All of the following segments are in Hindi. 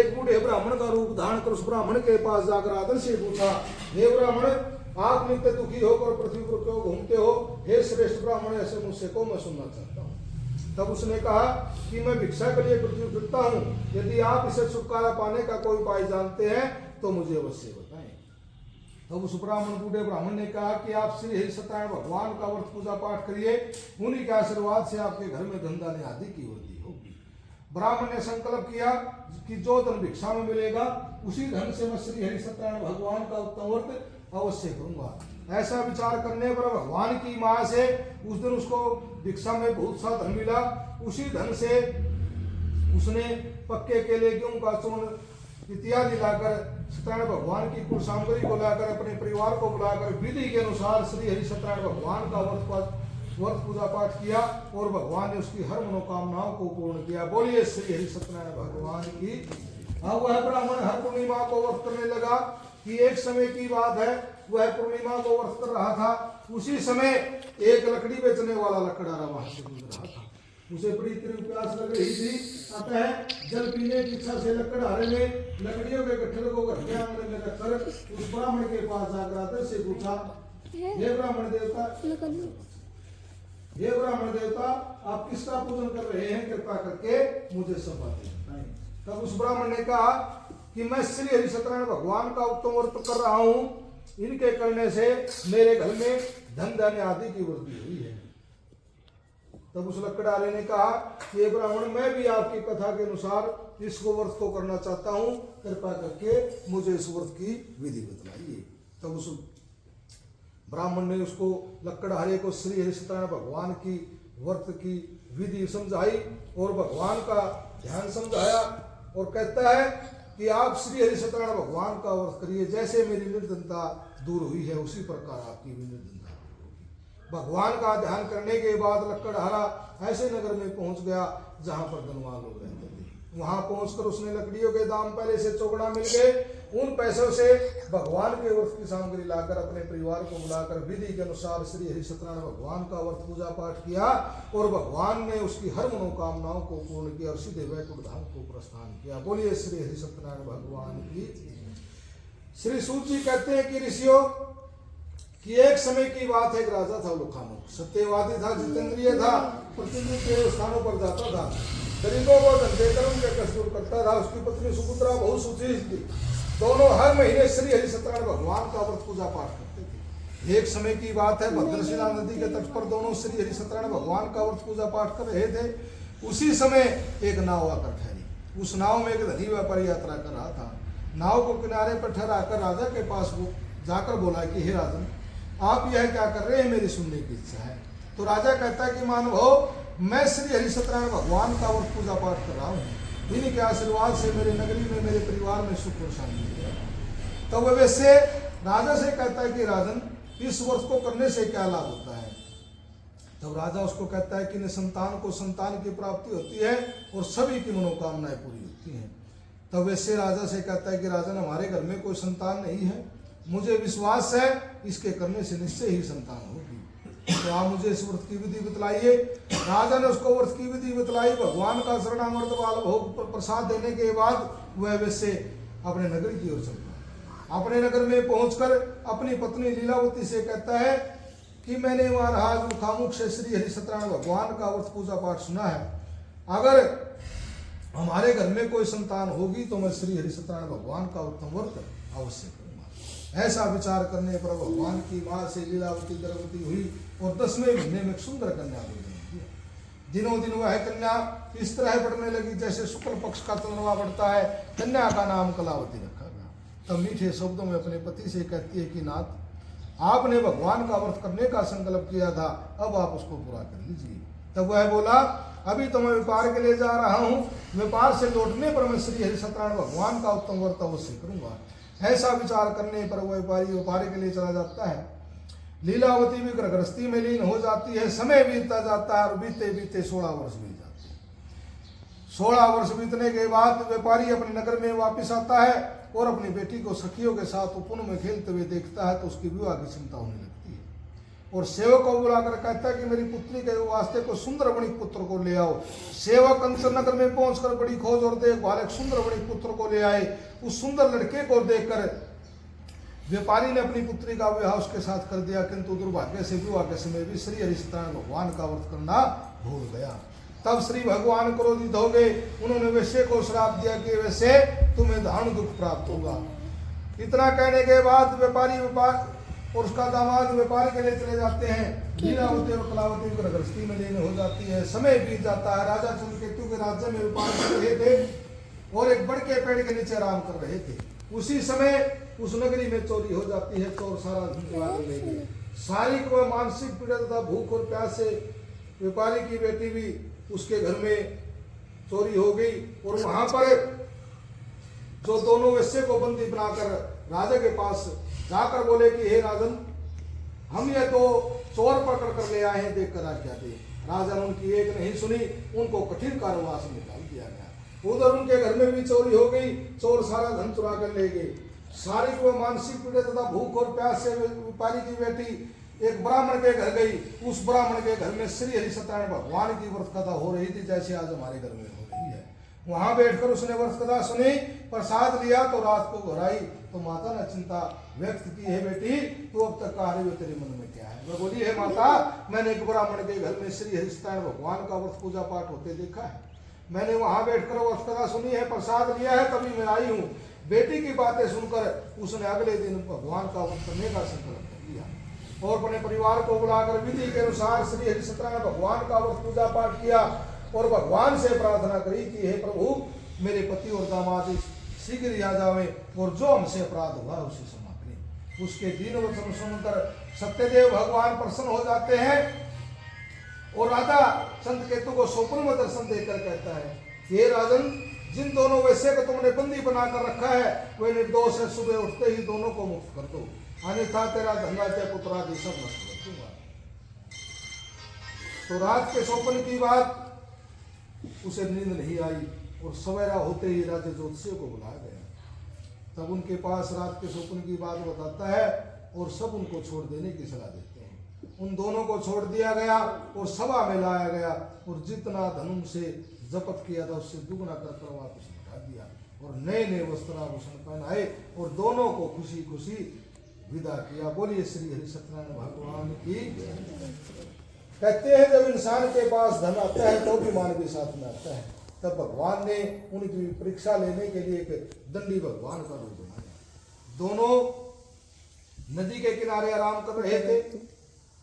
एक बूढ़े ब्राह्मण का रूप धारण कर उस ब्राह्मण के पास जाकर आदर से पूछा, हे ब्राह्मण, आप नित्य दुखी होकर पृथ्वी पर क्यों घूमते हो? हे श्रेष्ठ ब्राह्मण, ऐसे मुझसे को मैं सुनना चाहता हूँ। तब उसने कहा कि मैं भिक्षा के लिए पृथ्वी फिरता हूँ, यदि आप इसे छुटकारा पाने का कोई उपाय जानते हैं तो मुझे अवश्य बताएं। तब उस बूढ़े ब्राह्मण ने कहा कि आप श्री हरि सत्यनारायण भगवान का व्रत पूजा पाठ करिए, उन्हीं के आशीर्वाद से आपके घर में धन धान्य आदि की वृद्धि होगी। ब्राह्मण ने संकल्प किया कि जो धन भिक्षा में मिलेगा उसी धन से मैं श्री हरि सत्यनारायण भगवान का उत्तम व्रत अवश्य करूंगा। ऐसा विचार करने पर भगवान की माया से उस दिन उसको भिक्षा में बहुत सा धन मिला। उसी धन से उसने पक्के केले, गेहूं का चूर्ण इत्यादि लाकर सत्यनारायण भगवान की कुल सामग्री को लाकर अपने परिवार को बुलाकर विधि के अनुसार श्री हरि सत्यनारायण भगवान का व्रत पूजा पाठ किया और भगवान ने उसकी हर मनोकामनाओं को पूर्ण किया। बोलिए श्री हरि सत्यनारायण भगवान की। अब वह ब्राह्मण हर पूर्णिमा को व्रत करने लगा कि एक समय की बात है, वह पूर्णिमा को व्रत कर रहा था। उसी समय एक लकड़ी बेचने वाला लकड़हारा वहां से गुजर रहा था। उसे बड़ी तीव्र प्यास लग रही थी, अतः जल पीने की इच्छा से लकड़हारे ने लकड़ियों के गट्ठर को घर के आंगन में रखकर उस ब्राह्मण के पास जाकर आदर से पूछा, हे ब्राह्मण देवता, आप किसका पूजन कर रहे हैं? कृपा करके मुझे सब बातें बताएं। तब उस ब्राह्मण ने कहा कि मैं श्री हरि सत्यनारायण भगवान का उत्तम व्रत कर रहा हूँ, इनके करने से मेरे घर में धन धान्य आदि की वृद्धि हुई है। तब उस लकड़हारे ने कहा कि ब्राह्मण, मैं भी आपकी कथा के अनुसार इस व्रत को करना चाहता हूँ, कृपा करके मुझे इस व्रत की विधि बतलाइए। तब उस ब्राह्मण ने उसको लकड़हारे को श्री हरि सत्यनारायण भगवान की व्रत की विधि समझाई और भगवान का ध्यान समझाया और कहता है कि आप श्री हरि सत्यनारायण भगवान का व्रत करिए, जैसे मेरी निर्धनता दूर हुई है उसी प्रकार आपकी भी निर्धनता दूर होगी। भगवान का ध्यान करने के बाद लकड़हारा ऐसे नगर में पहुंच गया जहां पर धनवान लोग रहते थे। वहां पहुंचकर उसने लकड़ियों के दाम पहले से चौगुना मिल गए। उन पैसों से भगवान के व्रत की सामग्री लाकर अपने परिवार को बुलाकर विधि के अनुसार श्री हरि सत्यनारायण भगवान का व्रत पूजा पाठ किया और भगवान ने उसकी हर मनोकामनाओं को पूर्ण किया और सीधे वैकुंठ धाम को प्रस्थान किया। बोलिए श्री हरि सत्यनारायण भगवान की। श्री सूत जी कहते हैं कि ऋषियों कि एक समय की बात है, एक राजा था लुखामुख, सत्यवादी था, जितेंद्रिय था, पृथ्वी के स्थानों पर जाता था, गरीबों को धन देकर उनके कष्ट दूर करता था। उसकी पत्नी सुपुत्रा बहुत सुशील थी। दोनों हर महीने श्री हरि सत्यनारायण भगवान का व्रत पूजा पाठ करते थे। एक समय की बात है, भद्रशिला नदी के तट पर दोनों श्री हरि सत्यनारायण भगवान का व्रत पूजा पाठ कर रहे थे। उसी समय एक नाव आकर ठहरी। उस नाव में एक धनी व्यापारी यात्रा कर रहा था। नाव को किनारे पर ठहराकर राजा के पास वो जाकर बोला कि हे राजन, आप यह क्या कर रहे हैं? मेरी सुनने की इच्छा है। तो राजा कहता है कि मानव, मैं श्री हरि सत्यनारायण भगवान का व्रत पूजा पाठ कर रहा हूँ, इन्हीं के आशीर्वाद से मेरे नगरी में, मेरे परिवार में सुख और शांति है। तो वह वैसे राजा से कहता है कि राजन, इस व्रत को करने से क्या लाभ होता है? तब राजा उसको कहता है कि संतान को संतान की प्राप्ति होती है और सभी की मनोकामनाएं पूरी होती हैं। तब वैसे राजा से कहता है कि राजन, हमारे घर में कोई संतान नहीं है, मुझे विश्वास है इसके करने से निश्चय ही संतान होगी, तो आप मुझे इस व्रत की विधि बतलाइए। राजा ने उसको व्रत की विधि बतलाई। भगवान का शरणामृत वाल भोग प्रसाद देने के बाद वह वैसे अपने नगर की ओर चलता। अपने नगर में पहुंचकर अपनी पत्नी लीलावती से कहता है कि मैंने महाराज मुखामुख से श्री हरि सत्यनारायण भगवान का व्रत पूजा पाठ सुना है, अगर हमारे घर में कोई संतान होगी तो मैं श्री हरि सत्यनारायण भगवान का उत्तम व्रत अवश्य करूंगा। ऐसा विचार करने पर भगवान की मां से लीलावती गर्भवती हुई और 10वें महीने में एक सुंदर कन्या को जन्म दिया। दिनों दिन वह कन्या इस तरह बढ़ने लगी जैसे शुक्ल पक्ष का चंद्रमा बढ़ता है। कन्या का नाम कलावती रखा गया। तब मीठे शब्दों में अपने पति से कहती है कि नाथ, आपने भगवान का व्रत करने का संकल्प किया था, अब आप उसको पूरा कर लीजिए। तब वह बोला, अभी तो मैं व्यापार के लिए जा रहा हूँ, व्यापार से लौटने पर मैं श्री हरि सत्यनारायण भगवान का उत्तम व्रत अवश्य करूंगा। ऐसा विचार करने पर वह व्यापारी व्यापार के लिए चला जाता है। लीलावती भी गृहस्थी में लीन हो जाती है। समय बीतता जाता है और बीते बीते 16 वर्ष बीत जाते हैं। 16 वर्ष बीतने के बाद व्यापारी अपने नगर में वापस आता है और अपनी बेटी को सखियों के साथ उपवन में खेलते हुए देखता है तो उसकी विवाह की चिंता होने लगती है। और सेवक को बुलाकर कहता है कि मेरी पुत्री के वास्ते को सुंदर वणिक पुत्र को ले आओ। सेवक कंचन नगर में पहुंचकर बड़ी खोज और देखभाल एक सुंदर वणिक पुत्र को ले आए। उस सुंदर लड़के को देखकर व्यापारी ने अपनी पुत्री का विवाह उसके साथ कर दिया, किंतु दुर्भाग्य से विवाह के समय भी श्री हरि सत्यनारायण भगवान का व्रत करना भूल गया। तब श्री भगवान क्रोधित हो गए। उन्होंने वैश्य को श्राप दिया कि वैसे तुम्हें दारुण दुख प्राप्त होगा। इतना कहने के बाद व्यापारी और उसका दामाद व्यापार के लिए चले जाते हैं। लीलावती और कलावती को गृहस्थी में लेने हो जाती है। समय बीत जाता है। राजा चंद्रकेतु के राज्य में व्यापार कर रहे थे और एक बड़ के पेड़ के नीचे आराम कर रहे थे। उसी समय उस नगरी में चोरी हो जाती है। चोर सारा धन ले गए। शारीरिक व मानसिक पीड़ा तथा भूख और प्यास से व्यापारी की बेटी भी उसके घर में चोरी हो गई। और वहां पर जो दोनों वैश्य को बंदी बनाकर राजा के पास जाकर बोले कि हे राजन, हम ये तो चोर पकड़ कर ले आए हैं, देखकर आज्ञा दे। राजा ने उनकी एक नहीं सुनी, उनको कठिन कारावास में डाल दिया गया। उधर उनके घर में भी चोरी हो गई। चोर सारा धन चुरा कर ले गए। शारीरिक व मानसिक पीड़ा तथा भूख और प्यास से व्यापारी की बेटी एक ब्राह्मण के घर गई। उस ब्राह्मण के घर में श्री हरि सत्यनारायण भगवान की व्रत कथा हो रही थी, जैसे आज हमारे घर में हो रही है। वहां बैठकर उसने व्रत कथा सुनी, प्रसाद लिया तो रात को घर आई तो माता ने चिंता व्यक्त की, है बेटी तू अब तक कार्य में तेरे मन में क्या है। वह बोली, है माता, मैंने एक ब्राह्मण के घर में श्री हरि सत्यनारायण भगवान का व्रत पूजा पाठ होते देखा है। मैंने वहां बैठकर व्रत कथा सुनी है, प्रसाद लिया है, तभी मैं आई हूँ। बेटी की बातें सुनकर उसने अगले दिन भगवान का व्रत करने का संकल्प कर लिया और अपने परिवार को बुलाकर विधि के अनुसार श्री हरि सत्यनारायण भगवान का व्रत पूजा पाठ किया और भगवान से प्रार्थना करी कि हे प्रभु, मेरे पति और दामाद शीघ्र आ जावे और जो हमसे अपराध हुआ उसे क्षमा करें। उसके दीन वचन सुनकर सत्यदेव भगवान प्रसन्न हो जाते हैं और राजा चंद्रकेतु को स्वप्न में दर्शन देकर कहता है, हे राजन, जिन दोनों वैश्य को तुमने बंदी बनाकर रखा है वे निर्दोष है। सुबह उठते ही दोनों को मुक्त कर दो, अन्यथा तेरा धनराज्य पुत्रादि सब नष्ट कर दूंगा। तो रात के स्वप्न की बात उसे नींद नहीं आई और सवेरा होते ही राजा ज्योतिषी को बुलाया गया। तब उनके पास रात के स्वप्न की बात बताता है और सब उनको छोड़ देने की सलाह देते हैं। उन दोनों को छोड़ दिया गया और सभा में लाया गया और जितना धन उनसे जपत किया था उससे दुगना कर वापस लौटा दिया और नए नए वस्त्राभूषण पहनाए और दोनों को खुशी खुशी विदा किया। बोलिए श्री हरि सत्यनारायण भगवान की। कहते हैं जब इंसान के पास धन आता है तो भी मान भी साथ में आता है। तब भगवान ने उनकी परीक्षा लेने के लिए एक दंडी भगवान का रूप बनाया। दोनों नदी के किनारे आराम कर रहे थे।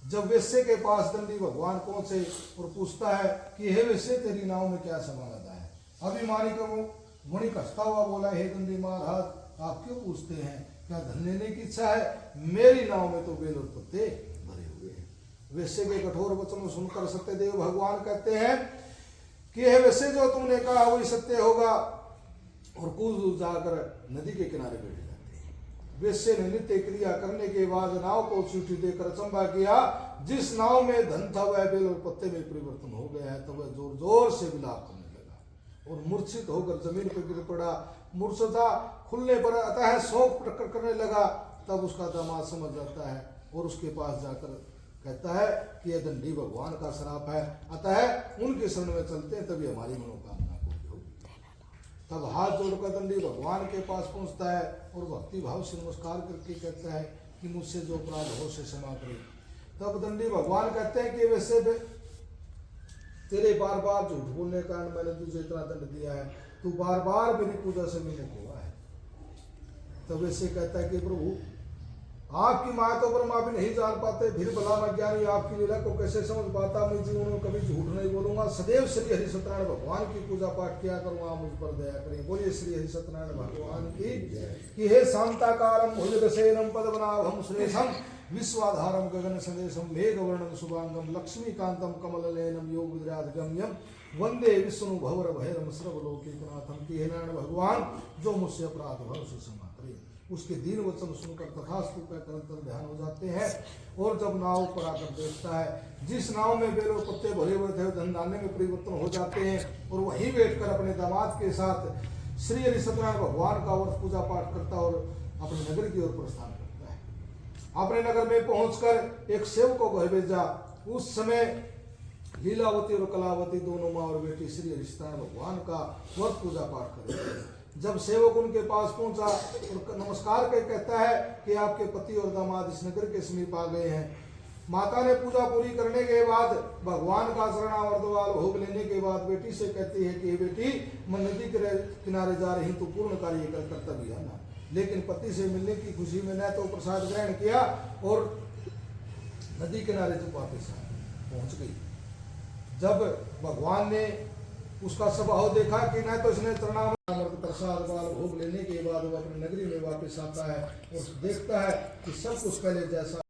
जब वैश्य के पास दंडी भगवान पहुंचे और पूछता है कि हे वैश्य, तेरी नाव में क्या सामान आता है। अभिमानी को वणिक हंसता हुआ बोला, हे दंडी महाराज, आप क्यों पूछते हैं, क्या धन लेने की इच्छा है? मेरी नाव में तो बेल और पत्ते भरे हुए हैं। वैश्य के कठोर वचन सुनकर सत्यदेव भगवान कहते हैं कि हे वैश्य, जो तुमने कहा वही सत्य होगा, और कूद जाकर नदी के किनारे बैठ जाते हैं। वैश्य ने नित्य क्रिया करने के बाद नाव को चीठी देकर अचंभा किया। जिस नाव में धन था वह बेल और पत्ते में परिवर्तन हो गया है। तो वह जोर जोर से विलाप करने लगा और मूर्छित होकर जमीन पर गिर पड़ा। मूर्छता खुलने पर अतः शोक प्रकट करने लगा। तब उसका दामाद समझ जाता है और उसके पास जाकर कहता है कि यह दंडी भगवान का श्राप है, अतः उनके शरण में चलते हैं, तभी हमारी मनोकामना पूरी होगी। तब हाथ जोड़कर दंडी भगवान के पास पहुंचता है और भक्ति भाव से नमस्कार करके कहता है कि मुझसे जो अपराध हो से क्षमा करे। तब दंडी भगवान कहते हैं कि वैसे तेरे बार बार झूठ बोलने के कारण मैंने तुझे इतना दंड दिया है, तू बार बार मेरी पूजा से मिलने हुआ है। तब वैसे कहता है कि प्रभु, आपकी माया तो ब्रह्मा भी नहीं जान पाते, फिर भला मैं ज्ञानी आपकी लीला को कैसे समझ पाता। मैं जीवन में कभी झूठ नहीं बोलूंगा। सदैव श्री हरि सत्यनारायण भगवान की पूजा पाठ किया करूंगा, मुझ पर दया करें। बोलिए श्री हरि सत्यनारायण भगवान की कि हे शांताकारम भुजगसेनम पद्मनाभम सुरेशम विश्वाधारम गगन संदेशम मेघवर्णम शुभांगम लक्ष्मीकांतम कमलनयनम योग विद्राधगम्यम वंदे विष्णु भवर भैरम सर्वलोकनाथम। कि हे नारायण भगवान, जो मुझसे अपराध हुआ उसे क्षमा करें। उसके दीन वचन सुनकर तथास्तु कहकर अंतर ध्यान हो जाते हैं। और जब नाव पर आकर देखता है, जिस नाव में बेल और पत्ते भरे हुए थे धन धान्य में परिवर्तन हो जाते हैं और वहीं बैठकर अपने दामाद के साथ श्री हरि सत्यनारायण भगवान का व्रत पूजा पाठ करता और अपने नगर की ओर प्रस्थान करता है। अपने नगर में पहुंचकर एक सेवकों को भेजा। उस समय लीलावती और कलावती दोनों माँ और बेटी श्री हरिसत्यनारायण भगवान का व्रत पूजा पाठ कर रहे थे। जब सेवक उनके पास पहुंचा और नमस्कार कर कहता है कि आपके पति और दामाद इस नगर के समीप आ गए हैं। माता ने पूजा पूरी करने के बाद भगवान का शरणावर्तवाल भोग लेने के बाद बेटी से कहती है कि बेटी, मैं नदी के किनारे जा रही तो पूर्ण कार्य कर कर्तव्य है ना। लेकिन पति से मिलने की खुशी में न तो प्रसाद ग्रहण किया और नदी किनारे जो वापस पहुंच गई। जब भगवान ने उसका स्वभाव देखा कि न तो इसने चरणामृत प्रसाद वाल भोग लेने के बाद वो अपनी नगरी में वापस आता है और देखता है कि सब कुछ पहले जैसा